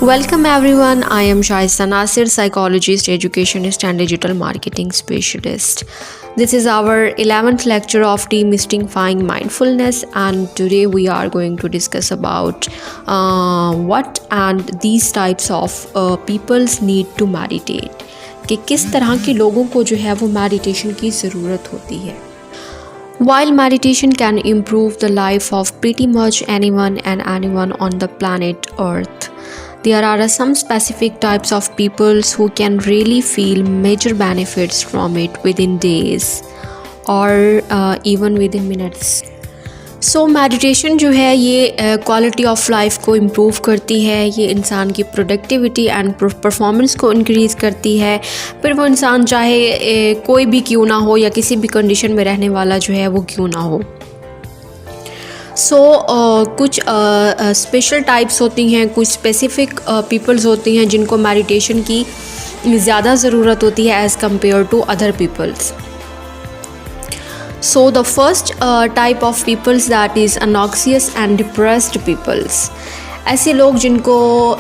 Welcome everyone. I am Shaista Nasir, psychologist, educationist and digital marketing specialist. This is our 11th lecture of demystifying mindfulness, and today we are going to discuss about what and these types of peoples need to meditate. कि किस तरह के लोगों को जो है वो meditation की ज़रूरत होती है. While meditation can improve the life of pretty much anyone on the planet Earth, there are some specific types of peoples who can really feel major benefits from it within days or even within minutes. So meditation जो है ये quality of life को improve करती है, ये इंसान की productivity and performance को इंक्रीज़ करती है. फिर वो इंसान चाहे कोई भी क्यों ना हो या किसी भी कंडीशन में रहने वाला जो है वो क्यों ना हो. कुछ स्पेशल टाइप्स होती हैं, कुछ स्पेसिफिक पीपल्स होती हैं जिनको मेडिटेशन की ज़्यादा ज़रूरत होती है as compare to other peoples. So the first type of peoples that is anxious and depressed peoples. ऐसे लोग जिनको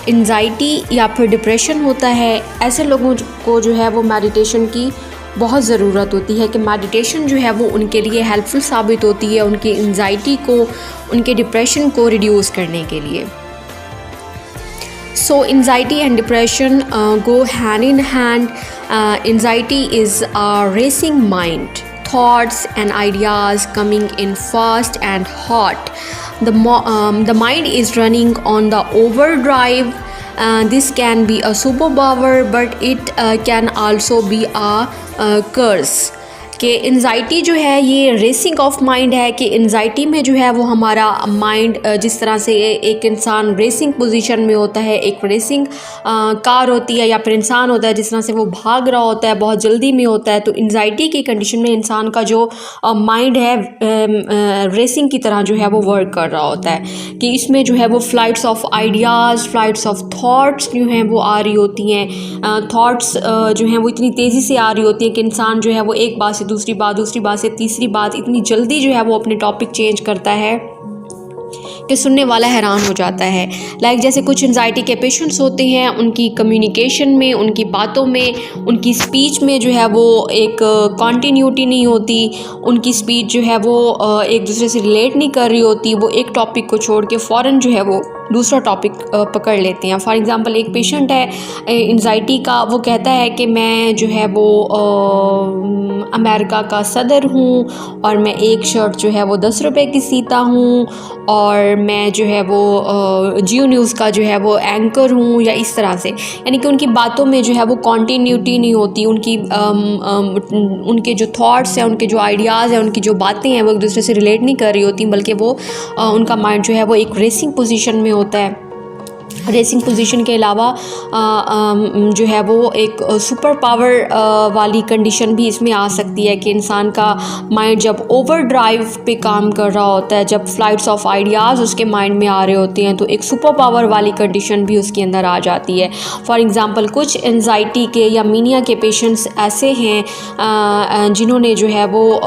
एंजाइटी या फिर डिप्रेशन होता है, ऐसे लोगों को जो है वो मेडिटेशन की बहुत ज़रूरत होती है कि मेडिटेशन जो है वो उनके लिए हेल्पफुल साबित होती है उनकी एंजाइटी को, उनके डिप्रेशन को रिड्यूस करने के लिए. So anxiety and depression go hand in hand. Anxiety is a racing mind. Thoughts and ideas coming in fast and hot. The mind is running on the overdrive. This can be a superpower, but it can also be a curse. कि anxiety जो है ये racing of mind है कि anxiety में जो है वो हमारा माइंड जिस तरह से एक इंसान रेसिंग पोजीशन में होता है, एक रेसिंग कार होती है या फिर इंसान होता है जिस तरह से वो भाग रहा होता है, बहुत जल्दी में होता है, तो एंजाइटी की कंडीशन में इंसान का जो माइंड है रेसिंग की तरह जो है वो वर्क कर रहा होता है कि इसमें जो है वो flights of ideas, flights of thoughts जो हैं वो आ रही होती हैं. थॉट्स जो हैं वो इतनी तेज़ी से आ रही होती हैं कि इंसान जो है वो एक बात से दूसरी बात से तीसरी बात इतनी जल्दी जो है वो अपने टॉपिक चेंज करता है कि सुनने वाला हैरान हो जाता है. जैसे कुछ एंजाइटी के पेशेंट्स होते हैं, उनकी कम्युनिकेशन में, उनकी बातों में, उनकी स्पीच में जो है वो एक कॉन्टीन्यूटी नहीं होती, उनकी स्पीच जो है वो एक दूसरे से रिलेट नहीं कर रही होती, वो एक टॉपिक को छोड़ के फ़ौरन जो है वो दूसरा टॉपिक पकड़ लेते हैं. फॉर एग्ज़ाम्पल एक पेशेंट है एंजाइटी का, वो कहता है कि मैं जो है वो अमेरिका का सदर हूँ और मैं एक शर्ट जो है वो 10 रुपए की सीता हूँ और मैं जो है वो जियो न्यूज़ का जो है वो एंकर हूँ, या इस तरह से. यानी कि उनकी बातों में जो है वो कॉन्टीन्यूटी नहीं होती, उनके जो थॉट्स हैं, उनके जो आइडियाज़ हैं, उनकी जो बातें हैं वो एक दूसरे से रिलेट नहीं कर रही होती, बल्कि वो उनका माइंड जो है वो एक रेसिंग पोजीशन में होता है. रेसिंग पोजीशन के अलावा जो है वो एक सुपर पावर वाली कंडीशन भी इसमें आ सकती है कि इंसान का माइंड जब ओवर ड्राइव पे काम कर रहा होता है, जब फ्लाइट्स ऑफ आइडियाज़ उसके माइंड में आ रहे होते हैं, तो एक सुपर पावर वाली कंडीशन भी उसके अंदर आ जाती है. फॉर एग्ज़ाम्पल कुछ एंजाइटी के या मीनिया के पेशेंट्स ऐसे हैं जिन्होंने जो है वो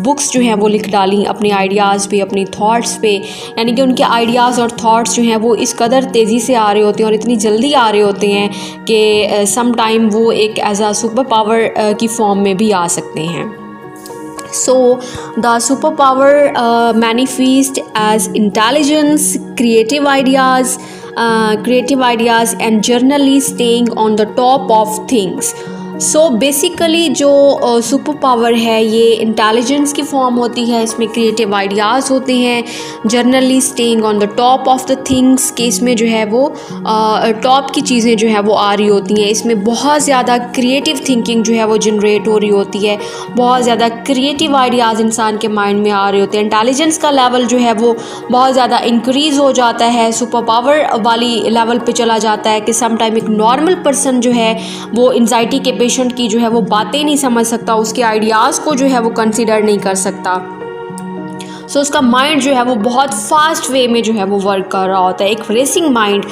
बुक्स जो हैं वो लिख डाली अपने आइडियाज़ पे, अपनी थॉट्स पे. यानी कि उनके आइडियाज़ और थॉट्स जो हैं वो इस कदर तेज़ी से आ रहे होते हैं और इतनी जल्दी आ रहे होते हैं कि सम टाइम वो एक एज अ सुपर पावर की फॉर्म में भी आ सकते हैं. So the superpower manifest as intelligence, creative ideas and generally staying on the top of things. So basically जो सुपर पावर है ये इंटेलिजेंस की फॉर्म होती है, इसमें क्रिएटिव आइडियाज़ होते हैं, generally staying on the top of the things के इसमें जो है वो टॉप की चीज़ें जो है वो आ रही होती हैं. इसमें बहुत ज़्यादा क्रिएटिव थिंकिंग जो है वो जनरेट हो रही होती है, बहुत ज़्यादा क्रिएटिव आइडियाज़ इंसान के माइंड में आ रहे होते हैं. इंटेलिजेंस का लेवल जो है वो बहुत ज़्यादा इंक्रीज़ हो जाता है, सुपर पावर वाली लेवल पे चला जाता है कि सम टाइम एक नॉर्मल पर्सन जो है वो एंजाइटी के पेशेंट की जो है वो बातें नहीं समझ सकता, उसके आइडियाज़ को जो है वो कंसीडर नहीं कर सकता. सो उसका माइंड जो है वो बहुत फास्ट वे में जो है वो वर्क कर रहा होता है, एक रेसिंग माइंड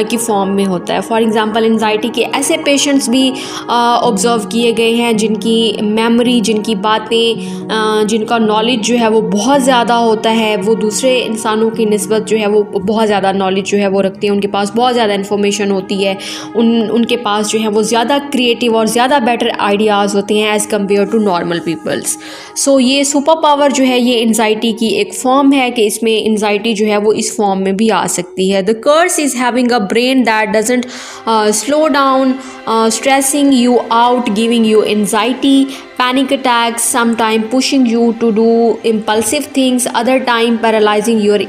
की फॉर्म में होता है। फॉर एग्जांपल एंजाइटी के ऐसे पेशेंट्स भी ऑब्ज़र्व किए गए हैं जिनकी मेमोरी, जिनकी बातें, जिनका नॉलेज जो है वो बहुत ज़्यादा होता है, वो दूसरे इंसानों की निस्बत जो है वो बहुत ज़्यादा नॉलेज जो है वो रखते हैं, उनके पास बहुत ज़्यादा इन्फॉर्मेशन होती है, उनके पास जो है वो ज़्यादा क्रिएटिव और ज़्यादा बेटर आइडियाज़ होते हैं as compare to normal peoples. So ये सुपर पावर जो है ये एंजाइटी की एक फॉर्म है कि इसमें एंजाइटी जो है वो इस फॉर्म में भी आ सकती है। The curse is having a brain that doesn't slow down, stressing you out, giving you anxiety, panic attacks, sometimes pushing you to do impulsive things, other time paralyzing your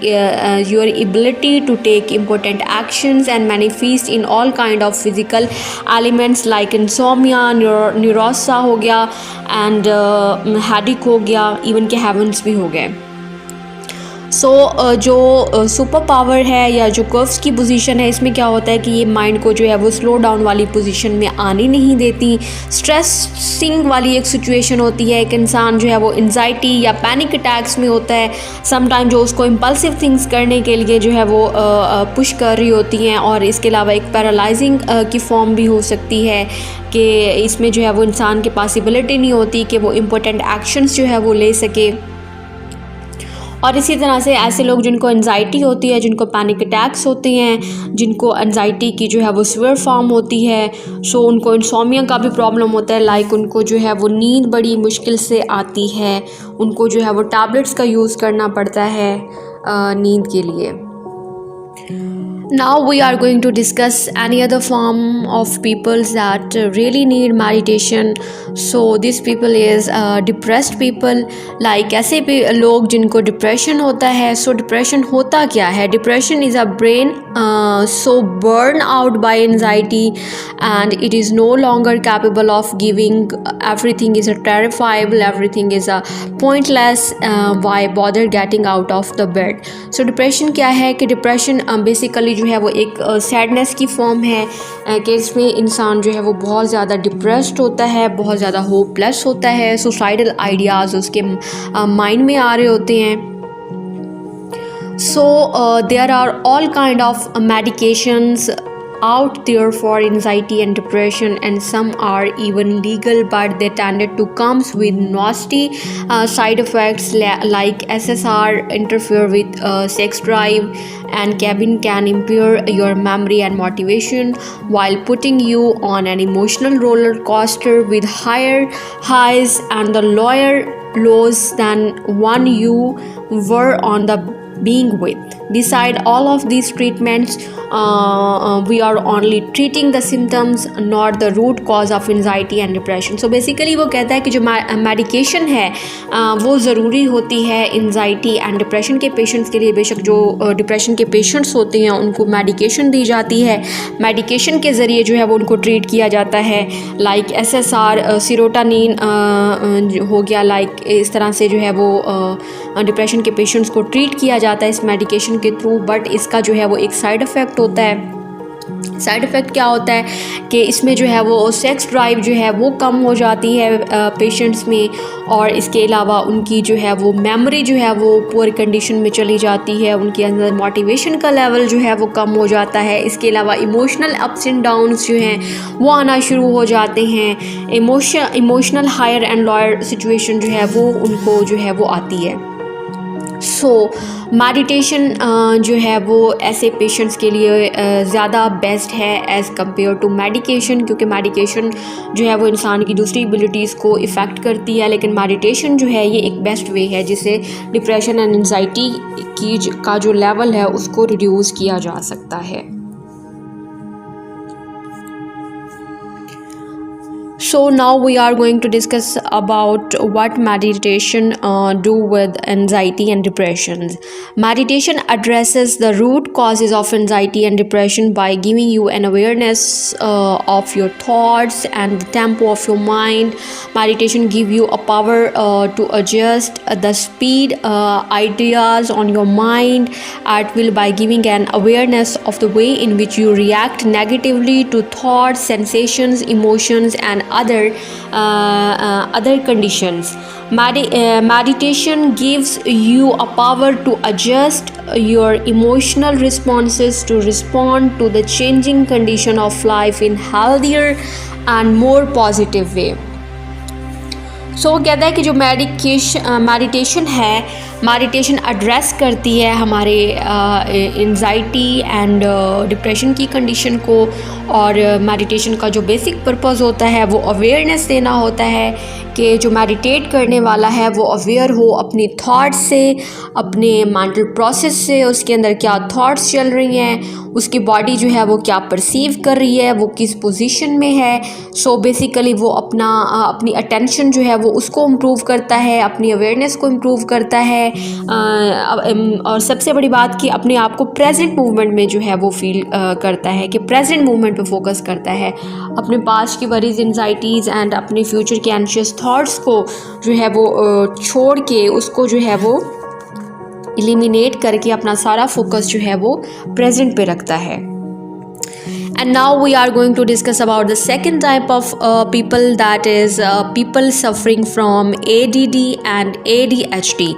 ability to take important actions, and manifest in all kind of physical elements like insomnia, neurosa हो गया, and headache हो गया, even के heavens भी हो गए। सो जो super power है या जो कर्व्स की पोजीशन है, इसमें क्या होता है कि ये माइंड को जो है वो स्लो डाउन वाली पोजीशन में आने नहीं देती। स्ट्रेसिंग वाली एक सिचुएशन होती है, एक इंसान जो है वो एंजाइटी या पैनिक अटैक्स में होता है, समटाइम जो उसको इम्पल्सिव थिंग्स करने के लिए जो है वो पुश कर रही होती हैं, और इसके अलावा एक पैरालाइजिंग की फॉर्म भी हो सकती है कि इसमें जो है वो इंसान के पॉसिबिलिटी नहीं होती कि वो इम्पोर्टेंट एक्शंस जो है वो ले सके। और इसी तरह से ऐसे लोग जिनको एंजाइटी होती है, जिनको पैनिक अटैक्स होते हैं, जिनको एंजाइटी की जो है वो सीवियर फॉर्म होती है, सो उनको इंसोमिया का भी प्रॉब्लम होता है, लाइक उनको जो है वो नींद बड़ी मुश्किल से आती है, उनको जो है वो टैबलेट्स का यूज़ करना पड़ता है नींद के लिए। Now we are going to discuss any other form of peoples that really need meditation. So these people is depressed people, like ऐसे भी लोग जिनको डिप्रेशन होता है। सो डिप्रेशन होता क्या है? Depression is a brain so burn out by anxiety and it is no longer capable of giving, everything is a terrifiable, everything is a pointless, why bother getting out of the bed. So depression क्या है कि depression basically जो है वो एक sadness की form है कि इसमें इंसान जो है वो बहुत ज़्यादा डिप्रेस्ड होता है, बहुत ज़्यादा होपलेस होता है, सुसाइडल आइडियाज़ उसके माइंड में आ रहे होते हैं। So there are all kind of medications out there for anxiety and depression, and some are even legal, but they tended to comes with nasty side effects like SSR interfere with sex drive, and caffeine can impair your memory and motivation while putting you on an emotional roller coaster with higher highs and the lower lows than one you were on the being with. Beside all of these treatments, we are only treating the symptoms, not the root cause of anxiety and depression. So basically वो कहता है कि जो medication है वो ज़रूरी होती है एंजाइटी एंड डिप्रेशन के पेशेंट्स के लिए। बेशक जो डिप्रेशन के पेशेंट्स होते हैं उनको मेडिकेशन दी जाती है, मेडिकेशन के ज़रिए जो है वो उनको ट्रीट किया जाता है, लाइक SSR, सीरोटोनिन हो गया, लाइक इस तरह से जो है वो डिप्रेशन के पेशेंट्स को ट्रीट किया जाता है इस मेडिकेशन के थ्रू। बट इसका जो है वो एक साइड इफ़ेक्ट होता है। साइड इफ़ेक्ट क्या होता है कि इसमें जो है वो सेक्स ड्राइव जो है वो कम हो जाती है पेशेंट्स में, और इसके अलावा उनकी जो है वो मेमोरी जो है वो पुअर कंडीशन में चली जाती है, उनके अंदर मोटिवेशन का लेवल जो है वो कम हो जाता है। इसके अलावा इमोशनल अप्स एंड डाउन्स जो हैं वो आना शुरू हो जाते हैं, emotional higher and lower situation जो है वो उनको जो है वो आती है। सो मेडिटेशन जो है वो ऐसे पेशेंट्स के लिए ज़्यादा बेस्ट है एज़ कम्पेयर टू मेडिकेशन, क्योंकि मेडिकेशन जो है वो इंसान की दूसरी एबिलिटीज़ को इफ़ेक्ट करती है, लेकिन मेडिटेशन जो है ये एक बेस्ट वे है जिससे डिप्रेशन एंड एंजाइटी की का जो लेवल है उसको रिड्यूस किया जा सकता है। So now we are going to discuss about what meditation do with anxiety and depression. Meditation addresses the root causes of anxiety and depression by giving you an awareness of your thoughts and the tempo of your mind. Meditation give you a power to adjust the speed ideas on your mind at will by giving an awareness of the way in which you react negatively to thoughts, sensations, emotions and other conditions. Meditation gives you a power to adjust your emotional responses to respond to the changing condition of life in healthier and more positive way. सो कहता है कि जो meditation है, meditation address करती है हमारे anxiety and depression की condition को, और मेडिटेशन का जो बेसिक पर्पस होता है वो अवेयरनेस देना होता है कि जो मेडिटेट करने वाला है वो अवेयर हो अपनी थॉट्स से, अपने मेंटल प्रोसेस से, उसके अंदर क्या थॉट्स चल रही हैं, उसकी बॉडी जो है वो क्या परसीव कर रही है, वो किस पोजीशन में है. सो बेसिकली वो अपनी अटेंशन जो है वो उसको इम्प्रूव करता है, अपनी अवेयरनेस को इम्प्रूव करता है, और सबसे बड़ी बात कि अपने आप को प्रेजेंट मूवमेंट में जो है वो फील करता है, कि प्रेजेंट मूवमेंट पे फोकस करता है, अपने पास्ट की वरीज, एंजाइटीज़ एंड अपने फ्यूचर के एंशियस थॉट्स को जो है वो छोड़ के उसको जो है वो एलिमिनेट करके अपना सारा फोकस जो है वो प्रेजेंट पे रखता है. And now we are going to discuss about the second type of people, that is people suffering from ADD and ADHD.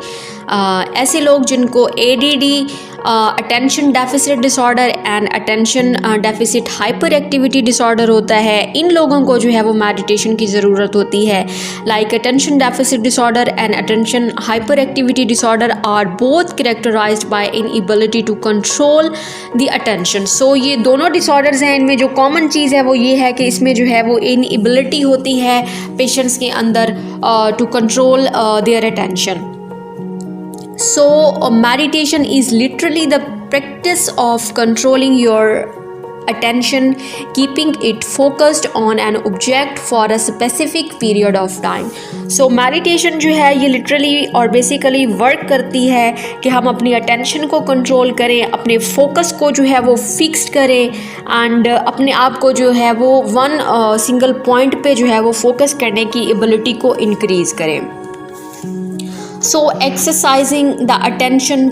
ऐसे लोग जिनको ADD, attention deficit disorder and attention deficit hyper activity disorder होता है, इन लोगों को जो है वो मेडिटेशन की ज़रूरत होती है. Like attention deficit disorder and attention hyper activity disorder are both characterised by inability to control the attention. So ये दोनों डिसऑर्डर्स हैं, इनमें जो कॉमन चीज़ है वो ये है कि इसमें जो है वो इनएबिलिटी होती है पेशेंट्स के अंदर to control their attention. So meditation is literally the practice of controlling your attention, keeping it focused on an object for a specific period of time. So meditation जो है ये literally और basically work करती है कि हम अपनी attention को control करें, अपने focus को जो है वो fixed करें, and अपने आप को जो है वो one single point पे जो है वो focus करने की ability को increase करें. So exercising the attention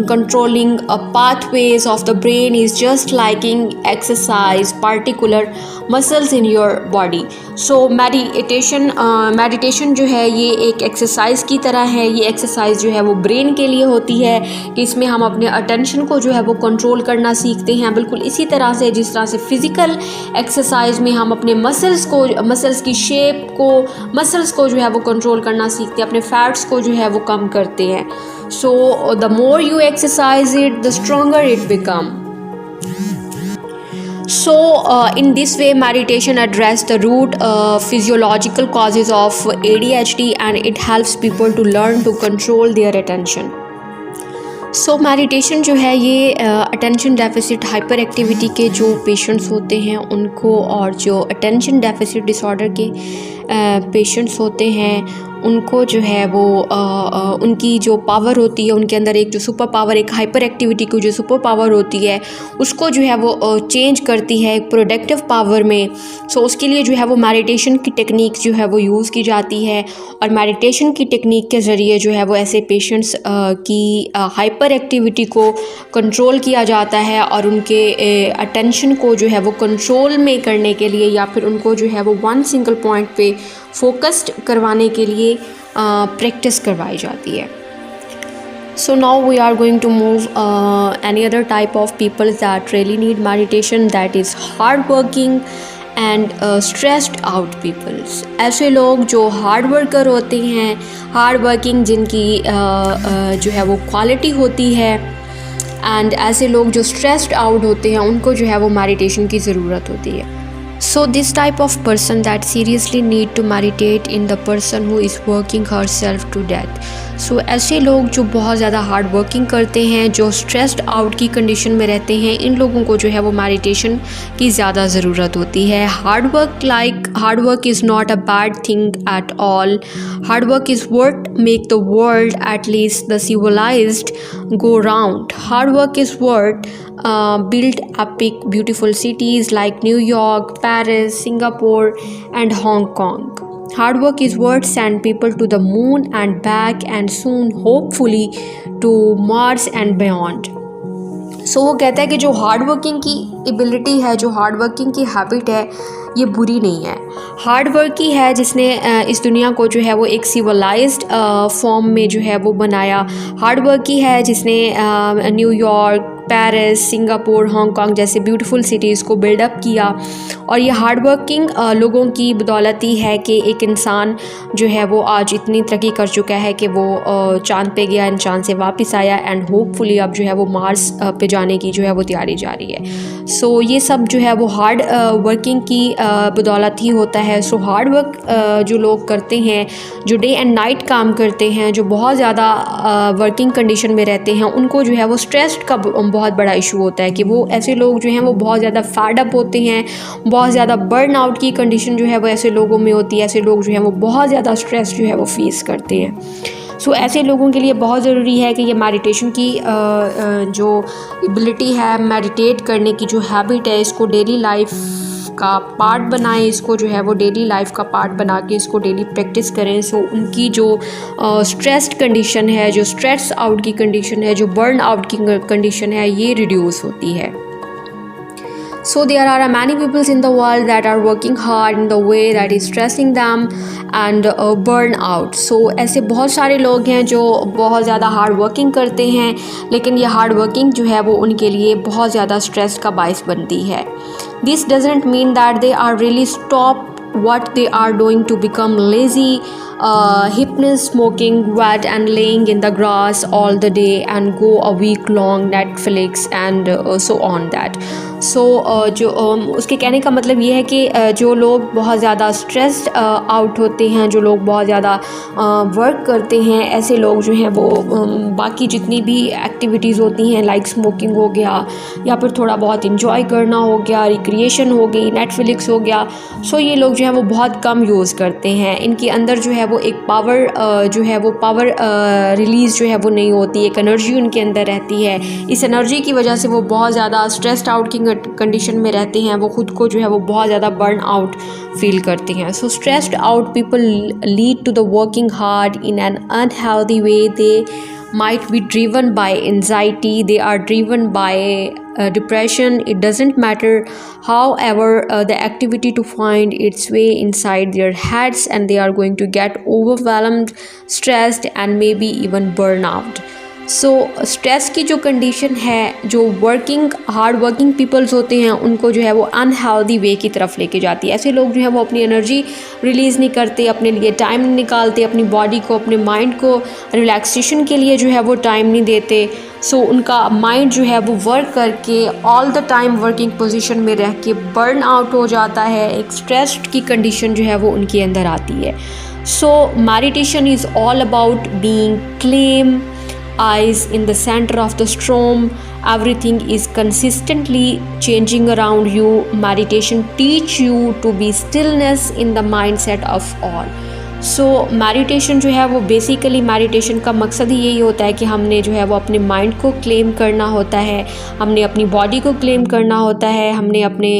controlling pathways of the brain is just like exercise particular muscles in your body. So meditation जो है ये एक एक्सरसाइज की तरह है. ये एक्सरसाइज जो है वो ब्रेन के लिए होती है कि इसमें हम अपने अटेंशन को जो है वो कंट्रोल करना सीखते हैं, बिल्कुल इसी तरह से जिस तरह से फिज़िकल एक्सरसाइज में हम अपने मसल्स की शेप को, मसल्स को जो है वो कंट्रोल करना सीखते हैं, अपने फैट्स को जो है वो कम करते हैं. So the more you exercise it the stronger it become. So in this way meditation address the root physiological causes of ADHD and it helps people to learn to control their attention. So meditation जो है ये attention deficit hyper activity के जो patients होते हैं उनको, और जो अटेंशन डेफिसिट डिसऑर्डर के पेशेंट्स होते हैं उनको जो है वो उनकी जो पावर होती है उनके अंदर, एक जो सुपर पावर, एक हाइपर एक्टिविटी की जो सुपर पावर होती है उसको जो है वो चेंज करती है एक प्रोडक्टिव पावर में. सो उसके लिए जो है वो मेडिटेशन की टेक्निक जो है वो यूज़ की जाती है, और मेडिटेशन की टेक्निक के ज़रिए जो है वो ऐसे पेशेंट्स की हाइपर एक्टिविटी को कंट्रोल किया जाता है, और उनके अटेंशन को जो है वो कंट्रोल में करने के लिए या फिर उनको जो है वो वन सिंगल पॉइंट पे फोकस्ड करवाने के लिए प्रैक्टिस करवाई जाती है. So now we are going to move any other type of people that really need meditation, that is hard working and stressed out people. ऐसे लोग जो हार्ड वर्कर होते हैं, हार्ड वर्किंग जिनकी जो है वो क्वालिटी होती है, एंड ऐसे लोग जो स्ट्रेस्ड आउट होते हैं उनको जो है वो मेडिटेशन की ज़रूरत होती है. So this type of person that seriously need to meditate in the person who is working herself to death. So ऐसे लोग जो बहुत ज़्यादा हार्ड वर्किंग करते हैं, जो स्ट्रेस्ड आउट की कंडीशन में रहते हैं, इन लोगों को जो है वो मेडिटेशन की ज़्यादा ज़रूरत होती है. Hard work is not a bad thing at all. Hard work is what make the world at least the civilized go round. Hard work is what build epic beautiful cities like New York, Paris, Singapore and Hong Kong. Hard work is what send people to the moon and back and soon hopefully to Mars and beyond. So वो कहता है कि जो hard working की ability है, जो hard working की habit है, ये बुरी नहीं है। हार्ड वर्क ही है जिसने इस दुनिया को जो है वो एक सिविलाइज्ड फॉर्म में जो है वो बनाया। हार्ड वर्क ही है जिसने न्यूयॉर्क, पेरिस, सिंगापुर, हांगकांग जैसे ब्यूटीफुल सिटीज़ को बिल्डअप किया। और ये हार्ड वर्किंग लोगों की बदौलत ही है कि एक इंसान जो है वो आज इतनी तरक्की कर चुका है कि वो चांद पे गया, चांद से वापस आया, एंड होपफुली अब जो है वो मार्स पे जाने की जो है वो तैयारी जारी है। सो ये सब जो है वो हार्ड वर्किंग की बदौलत ही होता है। सो हार्ड वर्क जो लोग करते हैं, जो डे एंड नाइट काम करते हैं, जो बहुत ज़्यादा वर्किंग कंडीशन में रहते हैं, उनको जो है वो स्ट्रेस्ड का बहुत बड़ा इशू होता है कि वो ऐसे लोग जो हैं वो बहुत ज़्यादा फैड अप होते हैं, बहुत ज़्यादा बर्न आउट की कंडीशन जो है वो ऐसे लोगों में होती है। ऐसे लोग जो हैं वो बहुत ज़्यादा स्ट्रेस जो है वो फेस करते हैं। सो ऐसे लोगों के लिए बहुत ज़रूरी है कि ये मेडिटेशन की जो एबिलिटी है, मेडिटेट करने की जो हैबिट है, इसको डेली लाइफ का पार्ट बनाएं, इसको जो है वो डेली लाइफ का पार्ट बना के इसको डेली प्रैक्टिस करें। सो उनकी जो स्ट्रेस्ड कंडीशन है, जो स्ट्रेस आउट की कंडीशन है, जो बर्न आउट की कंडीशन है, ये रिड्यूस होती है। So there are many people in the world that are working hard in the way that is stressing them and burn out. So ऐसे बहुत सारे लोग हैं जो बहुत ज़्यादा हार्ड वर्किंग करते हैं, लेकिन ये हार्ड वर्किंग जो है वो उनके लिए बहुत ज़्यादा स्ट्रेस का बायस बनती है। This doesn't mean that they are really stop what they are doing to become lazy, hypnosis, smoking weed and laying in the grass all the day and go a week long Netflix and so on that. So जो उसके कहने का मतलब ये है कि जो लोग बहुत ज़्यादा स्ट्रेस्ड आउट होते हैं, जो लोग बहुत ज़्यादा वर्क करते हैं, ऐसे लोग जो हैं वो बाकी जितनी भी एक्टिविटीज़ होती हैं लाइक स्मोकिंग हो गया या फिर थोड़ा बहुत इंजॉय करना हो गया, रिक्रिएशन हो गई, नेटफ्लिक्स हो गया, सो ये लोग जो है वो बहुत कम यूज़ करते हैं। इनके अंदर जो है वो एक पावर जो है वो पावर रिलीज़ जो है वो नहीं होती, एक एनर्जी उनके अंदर रहती है। इस एनर्जी की वजह से वो बहुत ज़्यादा स्ट्रेस्ड आउट की कंडीशन में रहते हैं, वो खुद को जो है वो बहुत ज़्यादा बर्न आउट फील करते हैं। So stressed out people lead to the working hard in an unhealthy way. They might be driven by anxiety, they are driven by depression. It doesn't matter however the activity to find its way inside their heads, and they are going to get overwhelmed, stressed and maybe even burn out. So stress की जो condition है, जो hard working peoples होते हैं, उनको जो है वो अनहेल्दी वे की तरफ लेके जाती है। ऐसे लोग जो है वो अपनी एनर्जी रिलीज़ नहीं करते, अपने लिए टाइम नहीं निकालते, अपनी बॉडी को, अपने माइंड को रिलैक्सेशन के लिए जो है वो टाइम नहीं देते। सो उनका माइंड जो है वो वर्क करके all the time working position में रह के बर्न आउट हो जाता है, एक स्ट्रेस्ड की कंडीशन जो है वो उनके अंदर आती है। So meditation is all about being claim, eyes in the center of the storm. Everything is consistently changing around you. Meditation teach you to be stillness in the mindset of all. So meditation जो है वो basically meditation का मकसद ही यही होता है कि हमने जो है वो अपने माइंड को क्लेम करना होता है, हमने अपनी बॉडी को क्लेम करना होता है, हमने अपने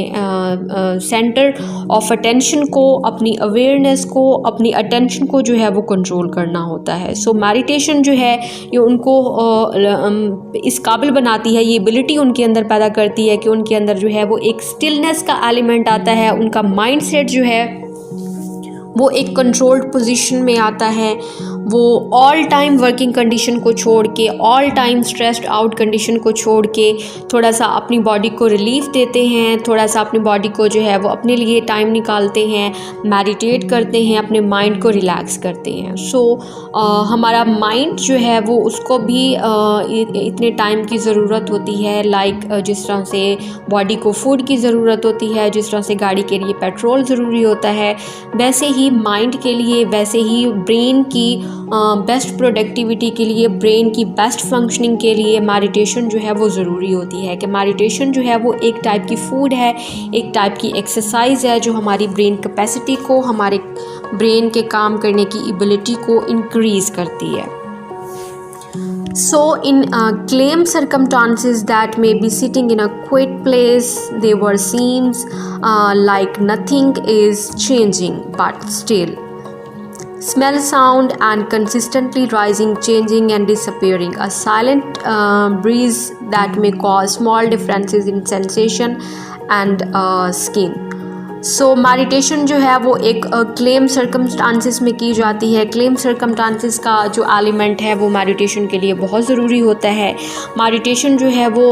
सेंटर ऑफ अटेंशन को, अपनी अवेयरनेस को, अपनी अटेंशन को जो है वो कंट्रोल करना होता है। सो मेडिटेशन जो है ये उनको इस काबिल बनाती है, ये एबिलिटी उनके अंदर पैदा करती है कि उनके अंदर जो है वो एक स्टिलनेस का एलिमेंट आता है, उनका माइंड सेट जो है वो एक कंट्रोल्ड पोजीशन में आता है। वो ऑल टाइम वर्किंग कंडीशन को छोड़ के, all time stressed out condition को छोड़ के थोड़ा सा अपनी बॉडी को रिलीफ देते हैं, थोड़ा सा अपनी बॉडी को जो है वो अपने लिए टाइम निकालते हैं, मेडिटेट करते हैं, अपने माइंड को रिलैक्स करते हैं। सो हमारा माइंड जो है वो उसको भी इतने टाइम की ज़रूरत होती है, लाइक जिस तरह से बॉडी को फूड की ज़रूरत होती है, जिस तरह से गाड़ी के लिए पेट्रोल ज़रूरी होता है, वैसे ही माइंड के लिए, वैसे ही ब्रेन की बेस्ट प्रोडक्टिविटी के लिए, ब्रेन की बेस्ट फंक्शनिंग के लिए मेडिटेशन जो है वो ज़रूरी होती है। कि मेडिटेशन जो है वो एक टाइप की फूड है, एक टाइप की एक्सरसाइज है जो हमारी ब्रेन कैपेसिटी को, हमारे ब्रेन के काम करने की एबिलिटी को इंक्रीज़ करती है। So in claim circumstances that may be sitting in a quiet place, they were seems like nothing is changing, but still. smell, sound, and consistently rising, changing, and disappearing. A silent breeze that may cause small differences in sensation and skin. So meditation जो है वो एक claim circumstances में की जाती है। Claim circumstances का जो एलिमेंट है वो मेडिटेशन के लिए बहुत ज़रूरी होता है। मेडिटेशन जो है वो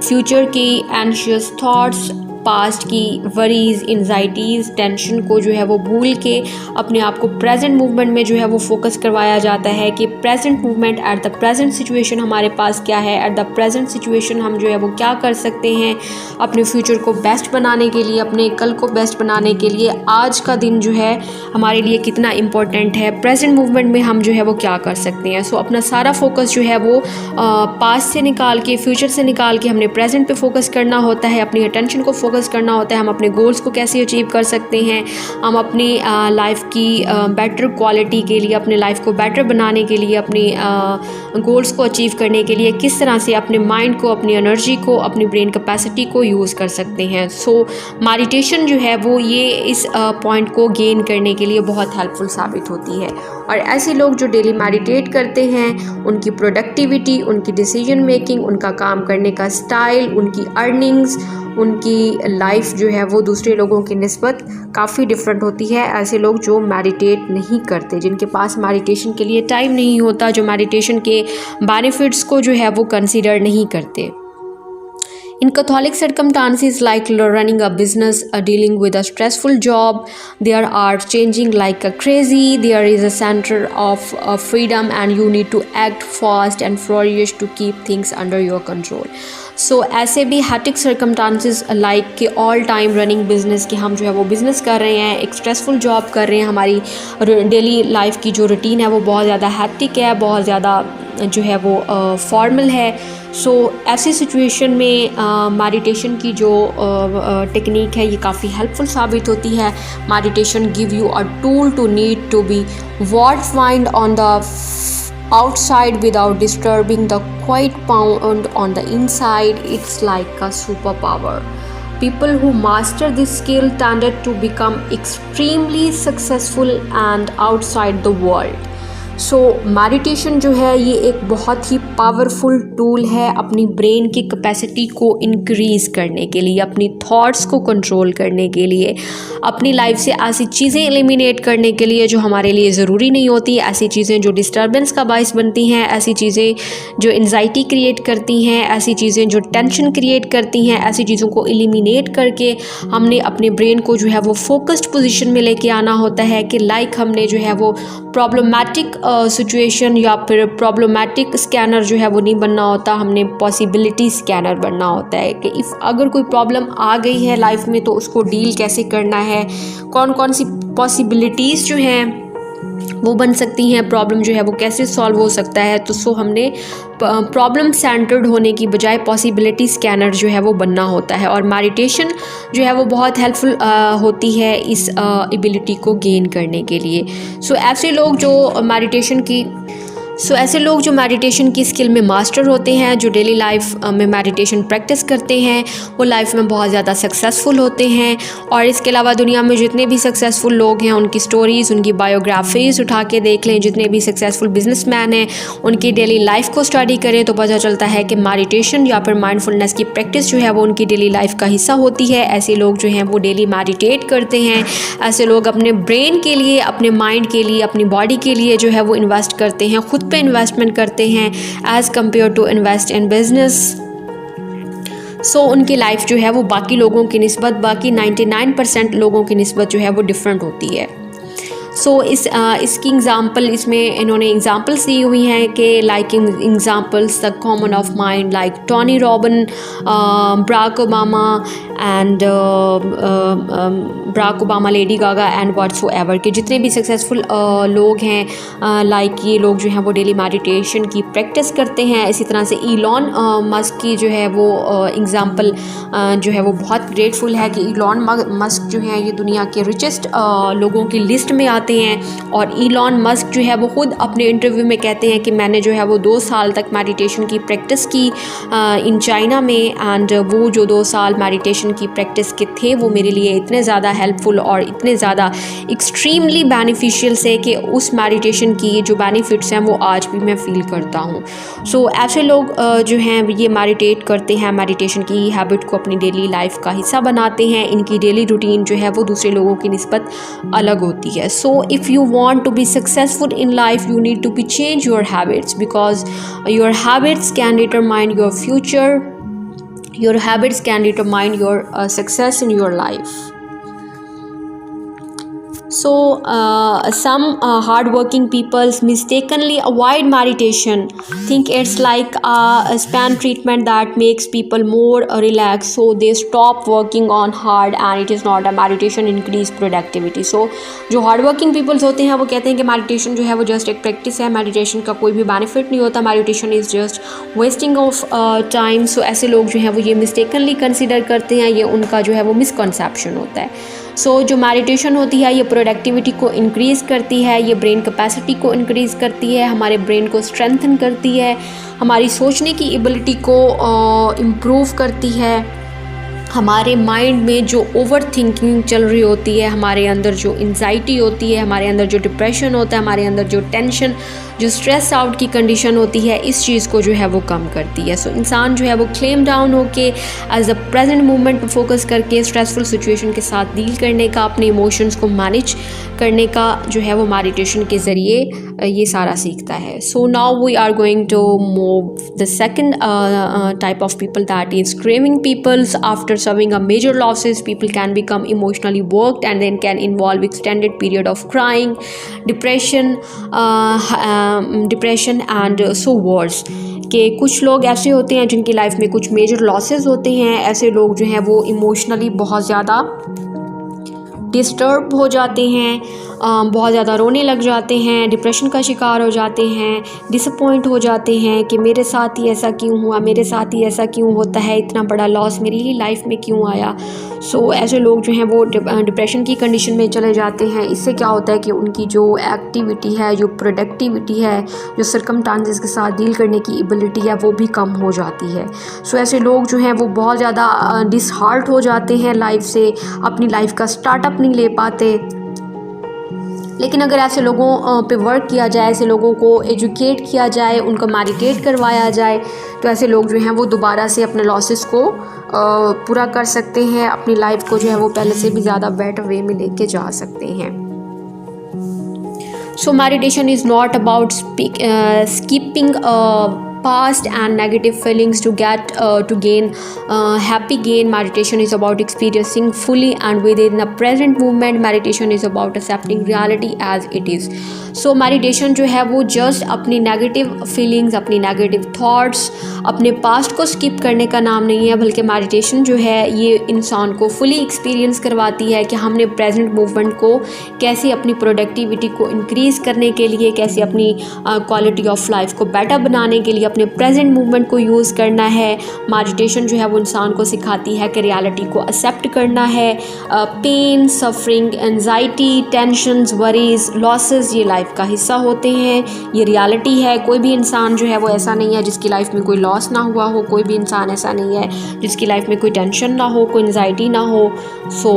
फ्यूचर की एंशियस थॉट्स, पास्ट की वरीज़, एंजाइटीज़, टेंशन को जो है वो भूल के अपने आप को प्रेजेंट मूवमेंट में जो है वो फोकस करवाया जाता है कि present movement at the present situation हमारे पास क्या है, एट द प्रेजेंट सिचुएशन हम जो है वो क्या कर सकते हैं अपने फ्यूचर को बेस्ट बनाने के लिए, अपने कल को बेस्ट बनाने के लिए। आज का दिन जो है हमारे लिए कितना इम्पोर्टेंट है, प्रेजेंट मूवमेंट में हम जो है वो क्या कर सकते हैं। सो अपना सारा फोकस जो है वो पास्ट से निकाल के, फ्यूचर से निकाल के हमने प्रेजेंट पे फोकस करना होता है, अपनी अटेंशन को फोकस करना होता है। हम अपने गोल्स को कैसे अचीव कर सकते हैं, हम अपनी लाइफ की बेटर क्वालिटी के लिए, अपने लाइफ को बेटर बनाने के लिए, अपनी गोल्स को अचीव करने के लिए किस तरह से अपने माइंड को, अपनी एनर्जी को, अपनी ब्रेन कैपेसिटी को यूज़ कर सकते हैं। सो मेडिटेशन जो है वो ये इस पॉइंट को गेन करने के लिए बहुत हेल्पफुल साबित होती है। और ऐसे लोग जो डेली मेडिटेट करते हैं, उनकी प्रोडक्टिविटी, उनकी डिसीजन मेकिंग, उनका काम करने का स्टाइल, उनकी अर्निंग्स, उनकी लाइफ जो है वो दूसरे लोगों की निस्बत काफ़ी डिफरेंट होती है। ऐसे लोग जो मेडिटेट नहीं करते, जिनके पास मेडिटेशन के लिए टाइम नहीं होता, जो मेडिटेशन के बेनिफिट्स को जो है वो कंसीडर नहीं करते। In Catholic circumstances like running a business, dealing with a stressful job, there are changing like a crazy. There is a center of freedom and you need to act fast and furious to keep things under your control. सो ऐसे भी hectic circumstances like कि all time running business, कि हम जो है वो business कर रहे हैं, एक स्ट्रेसफुल जॉब कर रहे हैं, हमारी डेली लाइफ की जो रूटीन है वो बहुत ज़्यादा हैटिक है, बहुत ज़्यादा जो है वो फॉर्मल है। सो ऐसी सिचुएशन में मेडिटेशन की जो टेक्निक है ये काफ़ी हेल्पफुल साबित होती है। Meditation give you a tool to need to be what mind on the outside without disturbing the quiet pound on the inside. It's like a superpower. People who master this skill tended to become extremely successful and outside the world. So meditation जो है ये एक बहुत ही powerful tool है अपनी brain की capacity को increase करने के लिए, अपनी थॉट्स को कंट्रोल करने के लिए, अपनी लाइफ से ऐसी चीज़ें एलिमिनेट करने के लिए जो हमारे लिए ज़रूरी नहीं होती, ऐसी चीज़ें जो डिस्टर्बेंस का बायस बनती हैं, ऐसी चीज़ें जो एंजाइटी क्रिएट करती हैं, ऐसी चीज़ें जो टेंशन क्रिएट करती हैं, ऐसी चीज़ों को एलिमिनेट करके हमने अपने ब्रेन को जो है वो फोकस्ड पोजीशन में लेके आना होता है कि लाइक हमने जो है वो प्रॉब्लमेटिक सिचुएशन या फिर प्रॉब्लमेटिक स्कैनर जो है वो नहीं बनना होता, हमने पॉसिबिलिटी स्कैनर बनना होता है कि इफ़ अगर कोई प्रॉब्लम आ गई है लाइफ में तो उसको डील कैसे करना है, कौन कौन सी पॉसिबिलिटीज़ जो हैं वो बन सकती हैं, प्रॉब्लम जो है वो कैसे सॉल्व हो सकता है। तो सो हमने प्रॉब्लम सेंटर्ड होने की बजाय पॉसिबिलिटी स्कैनर जो है वो बनना होता है। और मेडिटेशन जो है वो बहुत हेल्पफुल होती है इस एबिलिटी को गेन करने के लिए। सो ऐसे लोग जो मेडिटेशन की स्किल में मास्टर होते हैं, जो डेली लाइफ में मेडिटेशन प्रैक्टिस करते हैं, वो लाइफ में बहुत ज़्यादा सक्सेसफुल होते हैं। और इसके अलावा दुनिया में जितने भी सक्सेसफुल लोग हैं उनकी स्टोरीज़, उनकी बायोग्राफीज़ उठा के देख लें, जितने भी सक्सेसफुल बिजनेसमैन हैं उनकी डेली लाइफ को स्टडी करें तो पता चलता है कि मेडिटेशन या फिर माइंडफुलनेस की प्रैक्टिस जो है वो उनकी डेली लाइफ का हिस्सा होती है। ऐसे लोग जो हैं वो डेली मेडिटेट करते हैं, ऐसे लोग अपने ब्रेन के लिए, अपने माइंड के लिए, अपनी बॉडी के लिए जो है वो इन्वेस्ट करते हैं, खुद पे इन्वेस्टमेंट करते हैं as compare to invest in business. So उनकी लाइफ जो है वो बाकी लोगों की निस्बत, बाकी 99% लोगों की निस्बत जो है वो डिफरेंट होती है। सो इसकी एग्ज़ाम्पल, इसमें इन्होंने एग्ज़ाम्पल्स दी हुई हैं कि like examples the common of mind like Tony Robin, Barack Obama and Barack Obama, Lady Gaga and whatsoever के जितने भी सक्सेसफुल लोग हैं, लाइक ये लोग जो हैं वो डेली मेडिटेशन की प्रैक्टिस करते हैं। इसी तरह से इलॉन मस्क की जो है वो एग्ज़ाम्पल जो है वो बहुत ग्रेटफुल है कि इलॉन मस्क जो है ये दुनिया के रिचेस्ट लोगों की लिस्ट में आते जाते हैं। और इलॉन मस्क जो है वो ख़ुद अपने इंटरव्यू में कहते हैं कि मैंने जो है वो 2 साल तक मेडिटेशन की प्रैक्टिस की इन चाइना में, एंड वो जो 2 साल मेडिटेशन की प्रैक्टिस के थे वो मेरे लिए इतने ज़्यादा हेल्पफुल और इतने ज़्यादा एक्सट्रीमली बेनिफिशियल से कि उस मेडिटेशन की जो बेनिफिट्स हैं वो आज भी मैं फ़ील करता हूँ। सो ऐसे लोग जो हैं ये मेडिटेट करते हैं, मेडिटेशन की हैबिट को अपनी डेली लाइफ का हिस्सा बनाते हैं। इनकी डेली रूटीन जो है वो दूसरे लोगों की निस्बत अलग होती है। So if you want to be successful in life you need to be change your habits, because your habits can determine your future, your habits can determine your success in your life. So some hardworking people mistakenly avoid meditation, think it's like a span treatment that makes people more relaxed, so they stop working on hard and it is not a meditation increase productivity. So जो hardworking people होते हैं वो कहते हैं कि meditation जो है वो just एक practice है, meditation का कोई भी benefit नहीं होता, meditation is just wasting of time. So ऐसे लोग जो हैं वो ये mistakenly consider करते हैं, ये उनका जो है वो misconception होता है। सो जो मेडिटेशन होती है ये प्रोडक्टिविटी को इंक्रीज़ करती है, ये ब्रेन कैपेसिटी को इंक्रीज़ करती है, हमारे ब्रेन को स्ट्रेंथन करती है, हमारी सोचने की एबिलिटी को इम्प्रूव करती है, हमारे माइंड में जो ओवर थिंकिंग चल रही होती है, हमारे अंदर जो एंजाइटी होती है, हमारे अंदर जो डिप्रेशन होता है, हमारे अंदर जो टेंशन, जो स्ट्रेस आउट की कंडीशन होती है, इस चीज़ को जो है वो कम करती है। सो इंसान जो है वो क्लेम डाउन होके एज अ प्रेजेंट मोमेंट पर फोकस करके स्ट्रेसफुल सिचुएशन के साथ डील करने का, अपने इमोशंस को मैनेज करने का जो है वो मेडिटेशन के ज़रिए ये सारा सीखता है। So now we are going to move the second type of people, that is craving peoples. After suffering a major losses, people can become emotionally worked and then can involve extended period of crying, depression and so worse। कि कुछ लोग ऐसे होते हैं जिनकी life में कुछ major losses होते हैं, ऐसे लोग जो हैं वो इमोशनली बहुत ज़्यादा डिस्टर्ब हो जाते हैं, बहुत ज़्यादा रोने लग जाते हैं, डिप्रेशन का शिकार हो जाते हैं, डिसअपॉइंट हो जाते हैं कि मेरे साथ ही ऐसा क्यों हुआ, मेरे साथ ही ऐसा क्यों होता है, इतना बड़ा लॉस मेरी ही लाइफ में क्यों आया। सो ऐसे लोग जो हैं वो डिप्रेशन की कंडीशन में चले जाते हैं। इससे क्या होता है कि उनकी जो एक्टिविटी है, जो प्रोडक्टिविटी है, जो सर्कमस्टांसेस के साथ डील करने की एबिलिटी है वो भी कम हो जाती है। सो ऐसे लोग जो हैं वो बहुत ज़्यादा डिसहार्ट हो जाते हैं लाइफ से, अपनी लाइफ का स्टार्टअप नहीं ले पाते। लेकिन अगर ऐसे लोगों पे वर्क किया जाए, ऐसे लोगों को एजुकेट किया जाए, उनको मेडिटेट करवाया जाए, तो ऐसे लोग जो हैं वो दोबारा से अपने लॉसेस को पूरा कर सकते हैं, अपनी लाइफ को जो है वो पहले से भी ज़्यादा बेटर वे में लेके जा सकते हैं। So meditation is not about skipping past and negative feelings to gain happy gain. Meditation is about experiencing fully and within the present moment. Meditation is about accepting reality as it is. So meditation जो है वो just अपनी negative feelings, अपनी negative thoughts, अपने past को skip करने का नाम नहीं है, बल्कि meditation जो है ये इंसान को fully experience करवाती है कि हमने present movement को कैसे अपनी productivity को increase करने के लिए, कैसे अपनी quality of life को better बनाने के लिए अपने प्रेजेंट मूवमेंट को यूज़ करना है। मेडिटेशन जो है वो इंसान को सिखाती है कि रियलिटी को एक्सेप्ट करना है। Pain, suffering, anxiety, tensions, worries, losses ये लाइफ का हिस्सा होते हैं, ये रियलिटी है। कोई भी इंसान जो है वो ऐसा नहीं है जिसकी लाइफ में कोई लॉस ना हुआ हो, कोई भी इंसान ऐसा नहीं है जिसकी लाइफ में कोई टेंशन ना हो, कोई एंजाइटी ना हो। सो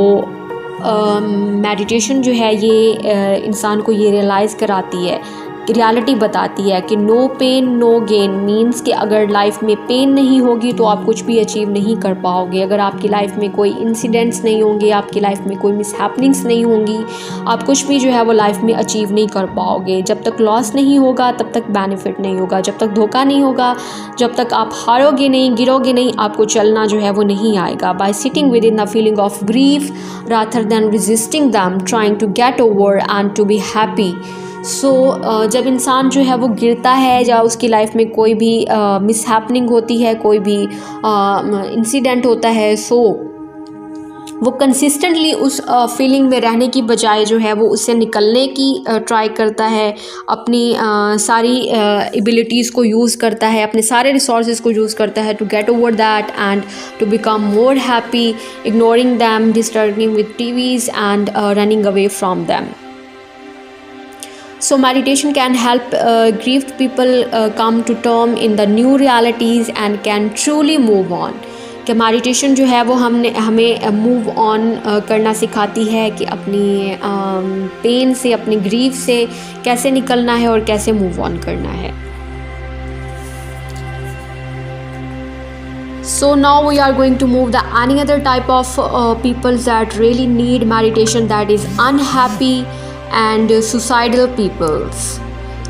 मेडिटेशन जो है ये इंसान को ये रियलाइज़ कराती है, रियलिटी बताती है कि no pain no gain means कि अगर लाइफ में पेन नहीं होगी तो आप कुछ भी अचीव नहीं कर पाओगे। अगर आपकी लाइफ में कोई इंसिडेंट्स नहीं होंगे, आपकी लाइफ में कोई मिसहैपनिंग्स नहीं होंगी, आप कुछ भी जो है वो लाइफ में अचीव नहीं कर पाओगे। जब तक लॉस नहीं होगा तब तक बेनिफिट नहीं होगा, जब तक धोखा नहीं होगा, जब तक आप हारोगे नहीं, गिरोगे नहीं, आपको चलना जो है वो नहीं आएगा। By sitting with in the feeling of grief rather than resisting them, trying to get over and to be happy. So जब इंसान जो है वो गिरता है या उसकी लाइफ में कोई भी मिसहैपनिंग होती है, कोई भी इंसिडेंट होता है, सो वो कंसिस्टेंटली उस फीलिंग में रहने की बजाय जो है वो उससे निकलने की ट्राई करता है, अपनी सारी एबिलिटीज़ को यूज़ करता है, अपने सारे रिसोर्सेज को यूज़ करता है to get over that and to become more happy, ignoring them, disturbing with TVs and running away from them. So meditation can help grieved people come to term in the new realities and can truly move on. कि meditation जो है वो हमें move on करना सिखाती है कि अपनी पेन से, अपनी ग्रीफ से कैसे निकलना है और कैसे मूव ऑन करना है. So now we are going to move the any other type of people that really need meditation, that is unhappy and suicidal peoples.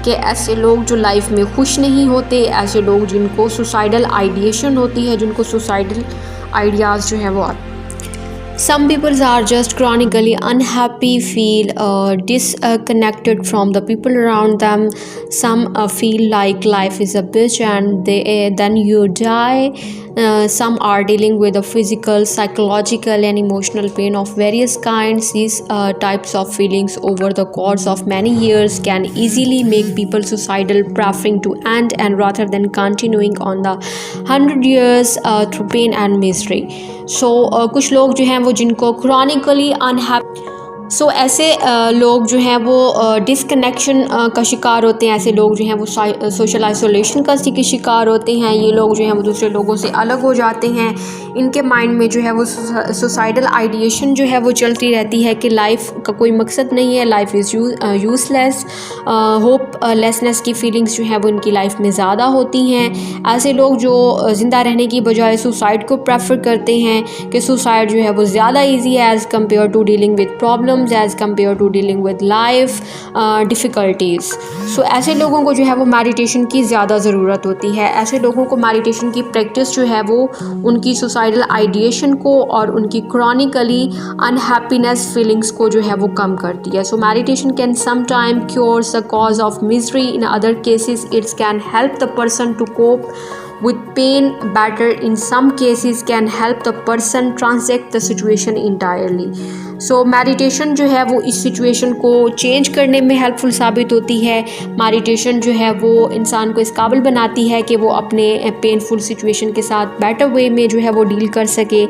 कि ऐसे लोग जो लाइफ में खुश नहीं होते, ऐसे लोग जिनको सुसाइडल आइडिएशन होती है, जिनको सुसाइडल आइडियाज़ जो है वो आते. Some people are just chronically unhappy, feel disconnected from the people around them. Some feel like life is a bitch and then you die. Some are dealing with the physical, psychological and emotional pain of various kinds. These types of feelings over the course of many years can easily make people suicidal, preferring to end and rather than continuing on the 100 years through pain and misery. So कुछ लोग जो हैं वो जिनको chronically unhappy, सो ऐसे लोग जो हैं वो डिसकनेक्शन का शिकार होते हैं. ऐसे लोग जो हैं वो सोशल आइसोलेशन का शिकार होते हैं. ये लोग जो हैं वो दूसरे लोगों से अलग हो जाते हैं. इनके माइंड में जो है वो सुसाइडल आइडिएशन जो है वो चलती रहती है कि लाइफ का कोई मकसद नहीं है, लाइफ इज़ यूजलेस. होपलेसनेस की फीलिंग्स जो है वो इनकी लाइफ में ज़्यादा होती हैं. ऐसे लोग जो ज़िंदा रहने की बजाय सुसाइड को प्रेफर करते हैं कि सुसाइड जो है वो ज़्यादा ईजी है as compare to dealing with problem, as compared to dealing with life difficulties. So ऐसे लोगों को जो है वो मेडिटेशन की ज़्यादा ज़रूरत होती है. ऐसे लोगों को मेडिटेशन की प्रैक्टिस जो है वो उनकी सुसाइडल आइडिएशन को और उनकी क्रॉनिकली अनहैप्पीनेस फीलिंग्स को जो है वो कम करती है. So meditation can sometime cures the cause of misery. In other cases it's can help the person to cope with pain better. In some cases can help the person transact the situation entirely. So meditation जो है वो इस situation को change करने में helpful साबित होती है. मेडिटेशन जो है वो इंसान को इस काबिल बनाती है कि वो अपने पेनफुल सिचुएशन के साथ बेटर वे में जो है वो डील कर सके.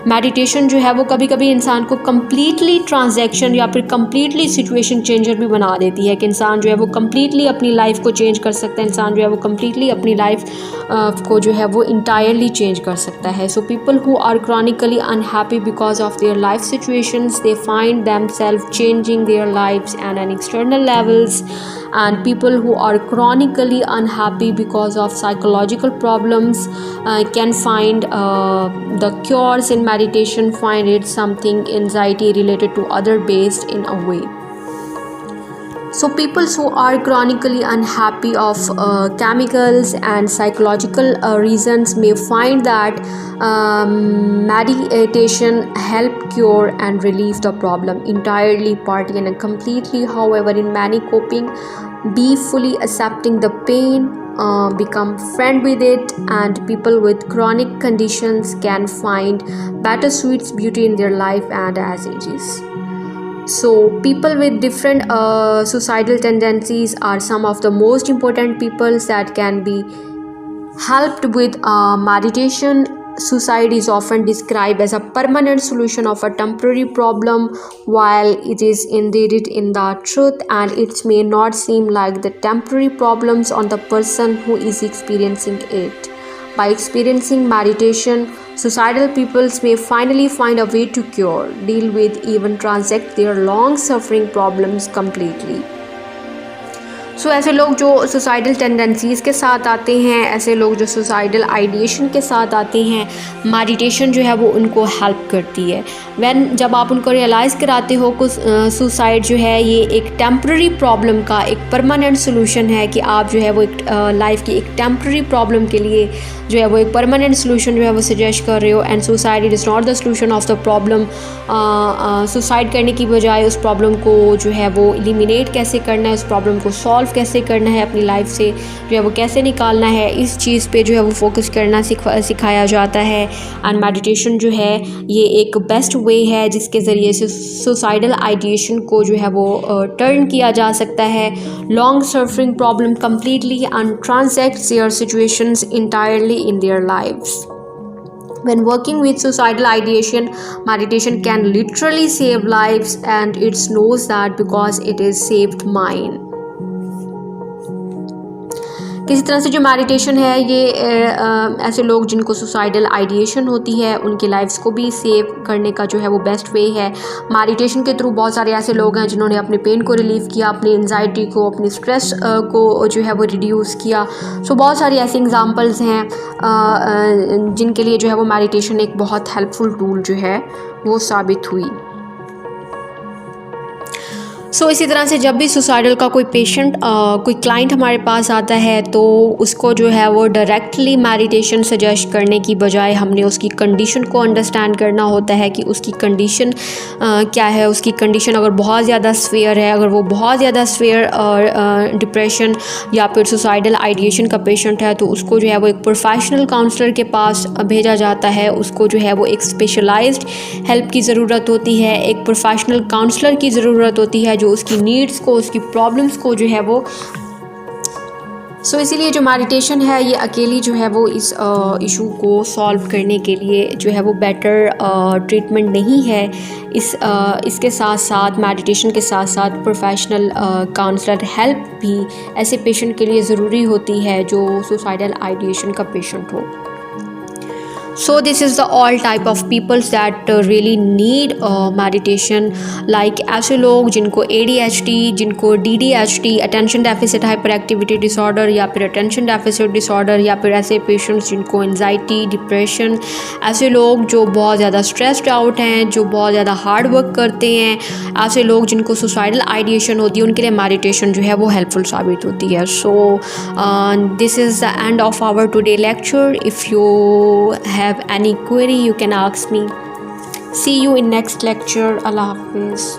मेडिटेशन जो है वो कभी कभी इंसान को कम्प्लीटली ट्रांजैक्शन या फिर कम्प्लीटली सिचुएशन चेंजर भी बना देती है कि इंसान जो है वो कम्प्लीटली अपनी लाइफ को चेंज कर सकता है. इंसान जो है वो कम्प्लीटली अपनी लाइफ को जो है वो इंटायरली चेंज कर सकता है. So people who are chronically unhappy because of their life situations, they find themselves changing their lives and on external levels. And people who are chronically unhappy because of psychological problems can find the cures in meditation, find it something anxiety related to other based in a way. So people who are chronically unhappy of chemicals and psychological reasons may find that meditation help cure and relieve the problem entirely, partly and completely. However, in many coping, be fully accepting the pain, become friend with it, and people with chronic conditions can find better sweet beauty in their life and as it is. So people with different suicidal tendencies are some of the most important people that can be helped with meditation. Suicide is often described as a permanent solution of a temporary problem, while it is indeed in the truth, and it may not seem like the temporary problems on the person who is experiencing it. By experiencing meditation, suicidal peoples may finally find a way to cure, deal with, even transact their long-suffering problems completely. सो ऐसे लोग जो suicidal tendencies के साथ आते हैं, ऐसे लोग जो सुसाइडल आइडिएशन के साथ आते हैं, मेडिटेशन जो है वो उनको हेल्प करती है. जब आप उनको रियलाइज़ कराते हो कि सुसाइड जो है ये एक टेम्प्रेरी प्रॉब्लम का एक परमानेंट सोल्यूशन है, कि आप जो है वो एक लाइफ की एक टेम्प्रेरी प्रॉब्लम के लिए जो है वो एक परमानेंट सोल्यूशन जो है वो सजेस्ट कर रहे हो. And suicide it is not the solution of the problem. Suicide करने की बजाय उस प्रॉब्लम को जो है वो एलिमिनेट कैसे करना है, उस प्रॉब्लम को सॉल्व कैसे करना है, अपनी लाइफ से जो है वो कैसे निकालना है, इस चीज़ पे जो है वो फोकस करना सिखाया जाता है. एंड मेडिटेशन जो है ये एक बेस्ट वे है जिसके ज़रिए से सुसाइडल आइडिएशन को जो है वो टर्न किया जा सकता है. Long suffering problem completely and transact their situations entirely in their lives. When working with suicidal ideation, meditation can literally save lives, and it knows that because it is saved mine. किसी तरह से जो meditation है ये ऐसे लोग जिनको suicidal ideation होती है उनकी लाइफ्स को भी सेव करने का जो है वो बेस्ट वे है। मेडिटेशन के थ्रू बहुत सारे ऐसे लोग हैं जिन्होंने अपने पेन को रिलीव किया, अपनी एंजाइटी को, अपनी स्ट्रेस को जो है वो रिड्यूस किया। सो बहुत सारी ऐसी एग्जांपल्स हैं जिनके लिए जो है वो मेडिटेशन एक बहुत हेल्पफुल टूल जो है वो साबित हुई। सो इसी तरह से जब भी सुसाइडल का कोई पेशेंट कोई क्लाइंट हमारे पास आता है तो उसको जो है वो डायरेक्टली मेडिटेशन सजेस्ट करने की बजाय हमने उसकी कंडीशन को अंडरस्टैंड करना होता है कि उसकी कंडीशन क्या है। उसकी कंडीशन अगर बहुत ज़्यादा स्वेयर है, अगर वो बहुत ज़्यादा स्वेयर डिप्रेशन या फिर सुसाइडल आइडिएशन का पेशेंट है तो उसको जो है वो एक प्रोफेशनल काउंसलर के पास भेजा जाता है। उसको जो है वो एक स्पेशलाइज्ड हेल्प की ज़रूरत होती है, एक प्रोफेशनल काउंसलर की ज़रूरत होती है जो उसकी नीड्स को, उसकी प्रॉब्लम्स को जो है वो इसीलिए जो मेडिटेशन है ये अकेली जो है वो इस इशू को सॉल्व करने के लिए जो है वो बेटर ट्रीटमेंट नहीं है। इसके साथ साथ मेडिटेशन के साथ साथ प्रोफेशनल काउंसलर हेल्प भी ऐसे पेशेंट के लिए ज़रूरी होती है जो सुसाइडल आइडिएशन का पेशेंट हो। So this is the all type of peoples that really need meditation, like ऐसे लोग जिनको ADHD, जिनको DDHD, attention deficit hyperactivity disorder या फिर attention deficit disorder, या फिर ऐसे पेशेंट्स जिनको anxiety, depression, ऐसे लोग जो बहुत ज़्यादा stressed out हैं, जो बहुत ज़्यादा हार्ड वर्क करते हैं, ऐसे लोग जिनको suicidal ideation होती है उनके लिए meditation जो है वो helpful साबित होती है। So this is the end of our today lecture. If you have any query you can ask me. See you in next lecture. Allah Hafiz.